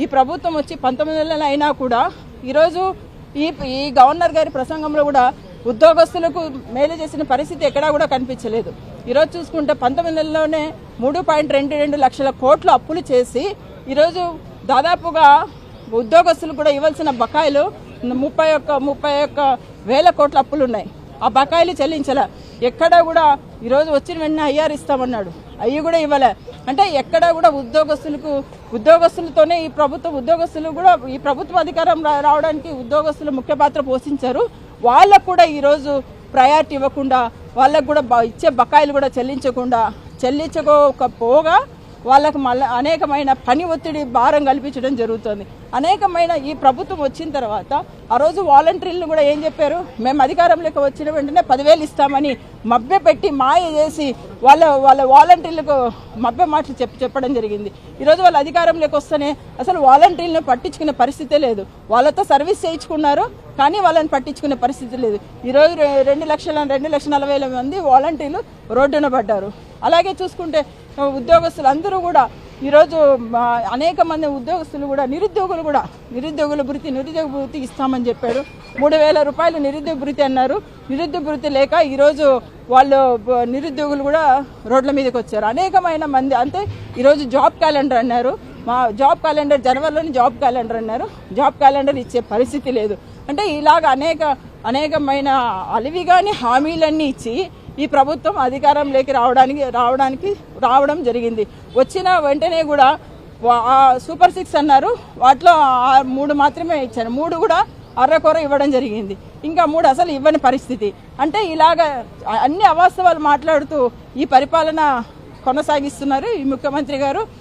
ఈ ప్రభుత్వం వచ్చి 19 నెలలు అయినా కూడా ఈరోజు ఈ గవర్నర్ గారి ప్రసంగంలో కూడా ఉద్యోగస్తులకు మేలు చేసిన పరిస్థితి ఎక్కడా కూడా కనిపించలేదు. ఈరోజు చూసుకుంటే 19 నెలల్లోనే 3.22 లక్షల కోట్ల అప్పులు చేసి ఈరోజు దాదాపుగా ఉద్యోగస్తులు కూడా ఇవ్వాల్సిన బకాయిలు 31,000 కోట్ల అప్పులు ఉన్నాయి. ఆ బకాయిలు చెల్లించలే. ఎక్కడా కూడా ఈరోజు వచ్చిన వెంటనే ఐఆర్ ఇస్తామన్నాడు, అవి కూడా ఇవ్వలే. అంటే ఎక్కడా కూడా ఉద్యోగస్తులతోనే ఈ ప్రభుత్వం అధికారం రావడానికి ఉద్యోగస్తులు ముఖ్య పాత్ర పోషించారు. వాళ్ళకు కూడా ఈరోజు ప్రయారిటీ ఇవ్వకుండా, వాళ్ళకు కూడా ఇచ్చే బకాయిలు కూడా చెల్లించకపోగా వాళ్ళకు మళ్ళీ అనేకమైన పని ఒత్తిడి భారం కల్పించడం జరుగుతుంది. అనేకమైన ఈ ప్రభుత్వం వచ్చిన తర్వాత ఆ రోజు వాలంటీర్లు కూడా ఏం చెప్పారు, మేము అధికారంలోకి వచ్చిన వెంటనే 10,000 ఇస్తామని మభ్యపెట్టి మాయ చేసి వాళ్ళ వాలంటీర్లకు మభ్య మాటలు చెప్పడం జరిగింది. ఈరోజు వాళ్ళ అధికారంలోకి వస్తేనే అసలు వాలంటీర్లను పట్టించుకునే పరిస్థితే లేదు. వాళ్ళతో సర్వీస్ చేయించుకున్నారు కానీ వాళ్ళని పట్టించుకునే పరిస్థితి లేదు. ఈరోజు 2,40,000 మంది వాలంటీర్లు రోడ్డున పడ్డారు. అలాగే చూసుకుంటే ఉద్యోగస్తులు అందరూ కూడా ఈరోజు అనేక మంది ఉద్యోగస్తులు కూడా నిరుద్యోగ భృతి ఇస్తామని చెప్పారు. 3,000 రూపాయలు నిరుద్యోగ భృతి అన్నారు. నిరుద్యోగ భృతి లేక ఈరోజు వాళ్ళు నిరుద్యోగులు కూడా రోడ్ల మీదకి వచ్చారు. అనేకమైన మంది అంటే ఈరోజు జాబ్ క్యాలెండర్ అన్నారు. మా జాబ్ క్యాలెండర్ జనవరిలోని జాబ్ క్యాలెండర్ అన్నారు. జాబ్ క్యాలెండర్ ఇచ్చే పరిస్థితి లేదు. అంటే ఇలాగ అనేకమైన అలివిగాని హామీలన్నీ ఇచ్చి ఈ ప్రభుత్వం అధికారంలోకి రావడం జరిగింది. వచ్చిన వెంటనే కూడా సూపర్ 6 అన్నారు. వాటిలో 3 మాత్రమే ఇచ్చారు. 3 కూడా అర్రకొర ఇవ్వడం జరిగింది. ఇంకా 3 అసలు ఇవ్వని పరిస్థితి. అంటే ఇలాగ అన్ని అవాస్తవాలు మాట్లాడుతూ ఈ పరిపాలన కొనసాగిస్తున్నారు ఈ ముఖ్యమంత్రి గారు.